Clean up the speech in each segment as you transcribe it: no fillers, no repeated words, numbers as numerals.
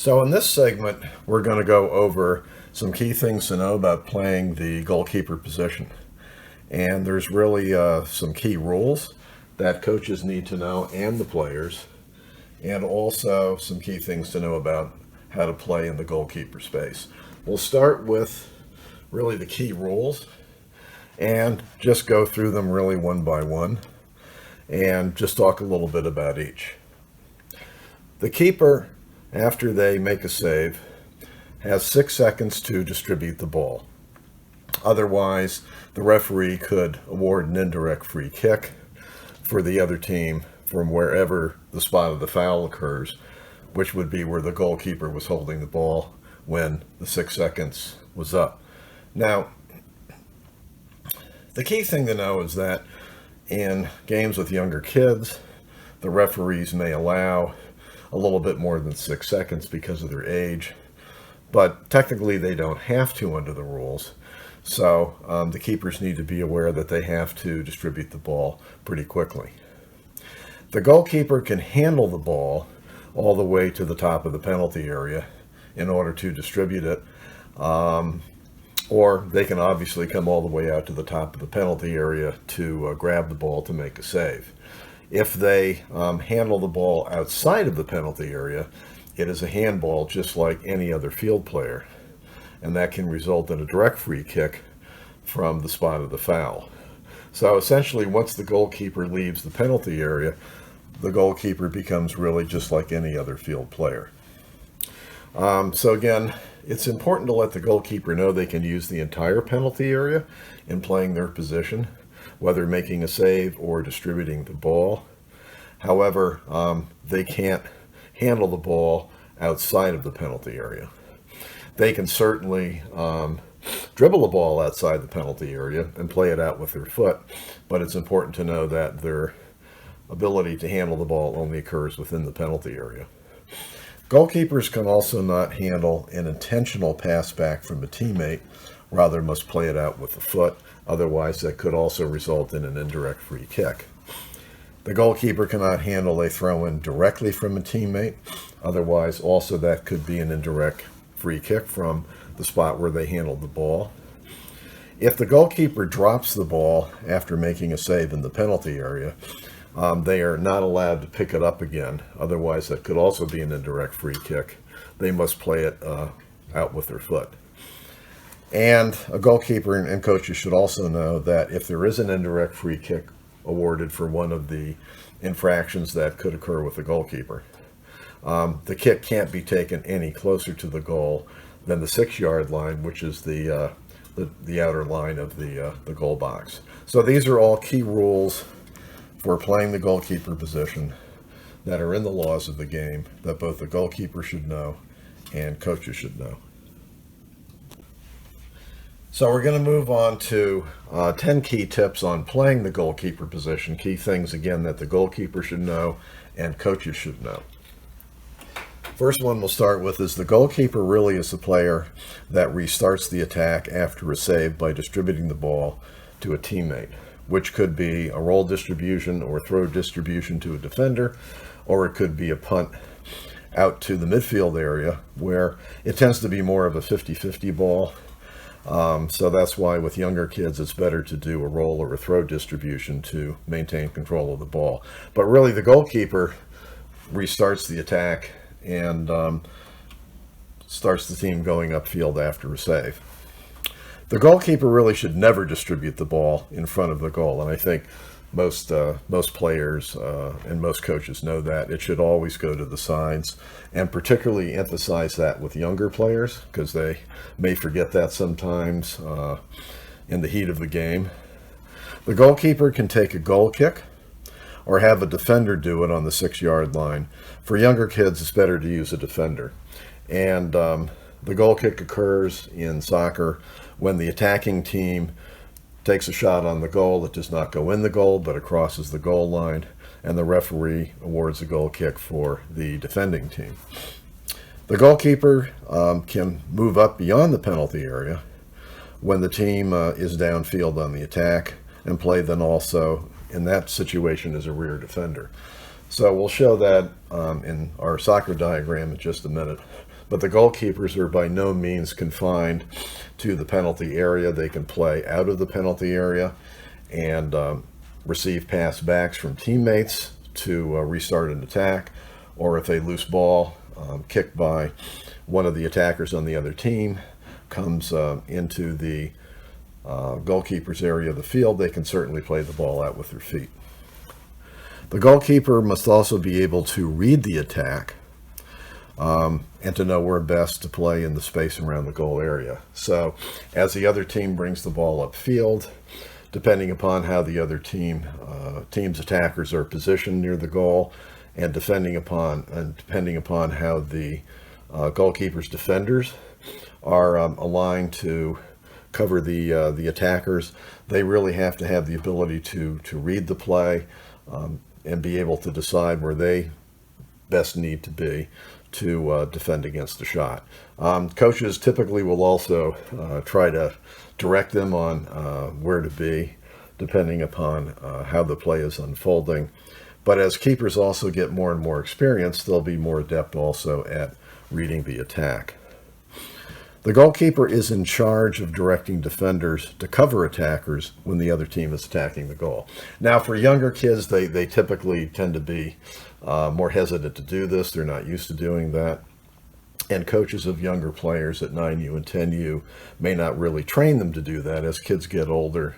So in this segment, we're going to go over some key things to know about playing the goalkeeper position. And there's really some key rules that coaches need to know and the players, and also some key things to know about how to play in the goalkeeper space. We'll start with really the key rules and just go through them really one by one and just talk a little bit about each. The keeper, after they make a save, has 6 seconds to distribute the ball. Otherwise, the referee could award an indirect free kick for the other team from wherever the spot of the foul occurs, which would be where the goalkeeper was holding the ball when the 6 seconds was up. Now, the key thing to know is that in games with younger kids, the referees may allow a little bit more than 6 seconds because of their age, but technically they don't have to under the rules. So the keepers need to be aware that they have to distribute the ball pretty quickly. The goalkeeper can handle the ball all the way to the top of the penalty area in order to distribute it, or they can obviously come all the way out to the top of the penalty area to grab the ball to make a save. If they handle the ball outside of the penalty area, it is a handball just like any other field player, and that can result in a direct free kick from the spot of the foul. So essentially, once the goalkeeper leaves the penalty area, the goalkeeper becomes really just like any other field player. So again, it's important to let the goalkeeper know they can use the entire penalty area in playing their position, whether making a save or distributing the ball. However, they can't handle the ball outside of the penalty area. They can certainly dribble the ball outside the penalty area and play it out with their foot, but it's important to know that their ability to handle the ball only occurs within the penalty area. Goalkeepers can also not handle an intentional pass back from a teammate, rather must play it out with the foot. Otherwise, that could also result in an indirect free kick. The goalkeeper cannot handle a throw-in directly from a teammate. Otherwise, also that could be an indirect free kick from the spot where they handled the ball. If the goalkeeper drops the ball after making a save in the penalty area, they are not allowed to pick it up again. Otherwise, that could also be an indirect free kick. They must play it out with their foot. And a goalkeeper and coaches should also know that if there is an indirect free kick awarded for one of the infractions that could occur with the goalkeeper, the kick can't be taken any closer to the goal than the 6-yard line, which is the outer line of the goal box. So these are all key rules for playing the goalkeeper position that are in the laws of the game that both the goalkeeper should know and coaches should know. So we're going to move on to 10 key tips on playing the goalkeeper position. Key things, again, that the goalkeeper should know and coaches should know. First one we'll start with is the goalkeeper really is the player that restarts the attack after a save by distributing the ball to a teammate, which could be a roll distribution or throw distribution to a defender, or it could be a punt out to the midfield area where it tends to be more of a 50-50 ball. So that's why with younger kids it's better to do a roll or a throw distribution to maintain control of the ball. But really the goalkeeper restarts the attack and starts the team going upfield after a save. The goalkeeper really should never distribute the ball in front of the goal, and I think most players and most coaches know that. It should always go to the sides, and particularly emphasize that with younger players because they may forget that sometimes in the heat of the game. The goalkeeper can take a goal kick or have a defender do it on the 6-yard line. For younger kids, it's better to use a defender. And the goal kick occurs in soccer when the attacking team takes a shot on the goal that does not go in the goal, but it crosses the goal line, and the referee awards a goal kick for the defending team. The goalkeeper can move up beyond the penalty area when the team is downfield on the attack and play then also in that situation as a rear defender. So we'll show that in our soccer diagram in just a minute. But the goalkeepers are by no means confined to the penalty area. They can play out of the penalty area and receive pass backs from teammates to restart an attack, or if a loose ball kicked by one of the attackers on the other team comes into the goalkeeper's area of the field, they can certainly play the ball out with their feet. The goalkeeper must also be able to read the attack and to know where best to play in the space around the goal area. So as the other team brings the ball upfield, depending upon how the other team's attackers are positioned near the goal, and depending upon how the goalkeeper's defenders are aligned to cover the attackers, they really have to have the ability to read the play and be able to decide where they best need to be to defend against the shot. Coaches typically will also try to direct them on where to be, depending upon how the play is unfolding. But as keepers also get more and more experience, they'll be more adept also at reading the attack. The goalkeeper is in charge of directing defenders to cover attackers when the other team is attacking the goal. Now, for younger kids, they typically tend to be more hesitant to do this. They're not used to doing that. And coaches of younger players at 9U and 10U may not really train them to do that. As kids get older,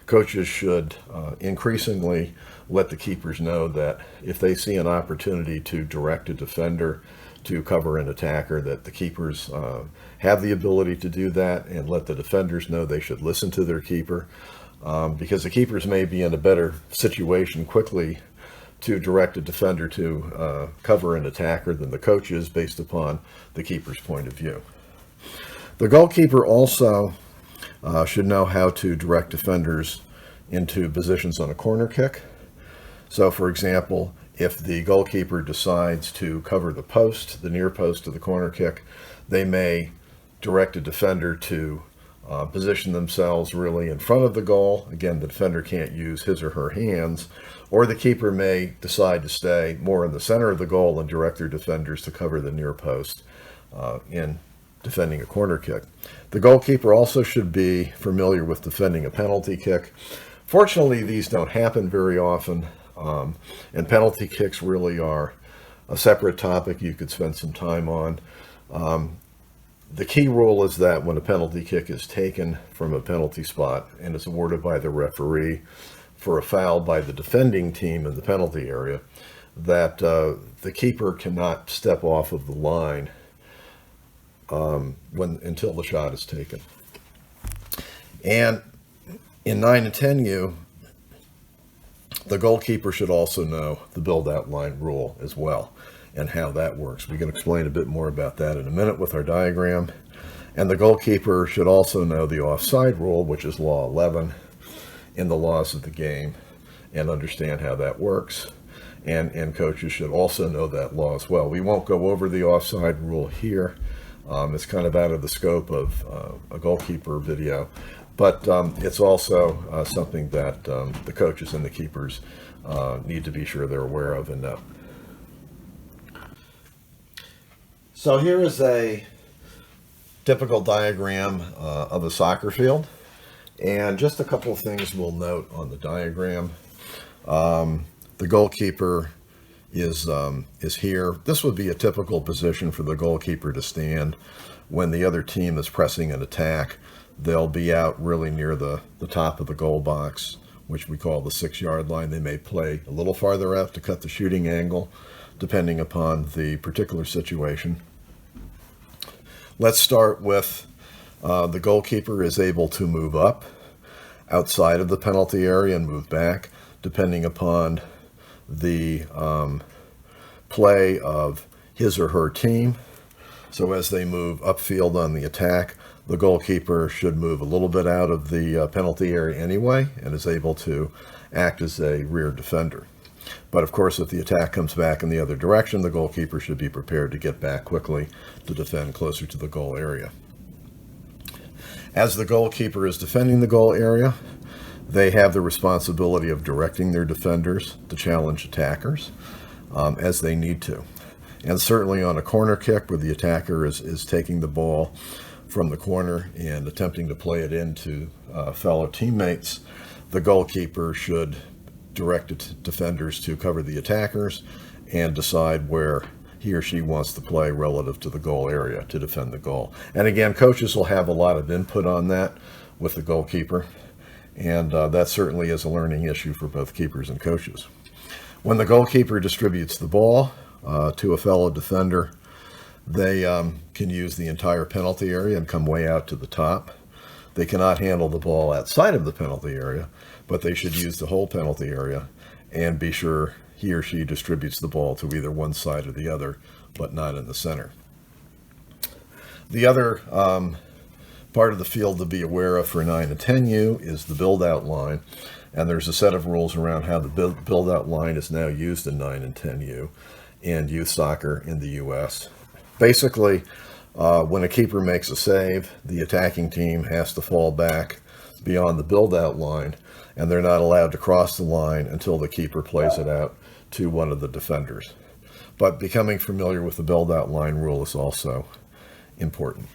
coaches should increasingly let the keepers know that if they see an opportunity to direct a defender to cover an attacker, that the keepers have the ability to do that, and let the defenders know they should listen to their keeper, because the keepers may be in a better situation quickly to direct a defender to cover an attacker than the coach is, based upon the keeper's point of view. The goalkeeper also should know how to direct defenders into positions on a corner kick. So, for example, if the goalkeeper decides to cover the post, the near post of the corner kick, they may direct a defender to position themselves really in front of the goal. Again, the defender can't use his or her hands, or the keeper may decide to stay more in the center of the goal and direct their defenders to cover the near post in defending a corner kick. The goalkeeper also should be familiar with defending a penalty kick. Fortunately, these don't happen very often, and penalty kicks really are a separate topic you could spend some time on. The key rule is that when a penalty kick is taken from a penalty spot and is awarded by the referee for a foul by the defending team in the penalty area, that the keeper cannot step off of the line until the shot is taken. And in 9 and 10U, the goalkeeper should also know the build-out line rule as well, and how that works. We can explain a bit more about that in a minute with our diagram. And the goalkeeper should also know the offside rule, which is Law 11 in the laws of the game, and understand how that works. And coaches should also know that law as well. We won't go over the offside rule here. It's kind of out of the scope of a goalkeeper video, but it's also something that the coaches and the keepers need to be sure they're aware of and know. So here is a typical diagram of a soccer field, and just a couple of things we'll note on the diagram. The goalkeeper is here. This would be a typical position for the goalkeeper to stand when the other team is pressing an attack. They'll be out really near the top of the goal box, which we call the 6-yard line. They may play a little farther out to cut the shooting angle, depending upon the particular situation. Let's start with the goalkeeper is able to move up outside of the penalty area and move back, depending upon the play of his or her team. So as they move upfield on the attack, the goalkeeper should move a little bit out of the penalty area anyway, and is able to act as a rear defender. But of course, if the attack comes back in the other direction, the goalkeeper should be prepared to get back quickly to defend closer to the goal area. As the goalkeeper is defending the goal area, they have the responsibility of directing their defenders to challenge attackers as they need to. And certainly on a corner kick where the attacker is taking the ball from the corner and attempting to play it into fellow teammates, the goalkeeper should direct defenders to cover the attackers and decide where he or she wants to play relative to the goal area to defend the goal. And again, coaches will have a lot of input on that with the goalkeeper, and that certainly is a learning issue for both keepers and coaches. When the goalkeeper distributes the ball to a fellow defender, they can use the entire penalty area and come way out to the top. They cannot handle the ball outside of the penalty area, but they should use the whole penalty area and be sure he or she distributes the ball to either one side or the other, but not in the center. The other part of the field to be aware of for 9 and 10U is the build-out line, and there's a set of rules around how the build-out line is now used in 9 and 10U and youth soccer in the U.S. Basically, when a keeper makes a save, the attacking team has to fall back beyond the build-out line, and they're not allowed to cross the line until the keeper plays it out to one of the defenders. But becoming familiar with the build-out line rule is also important.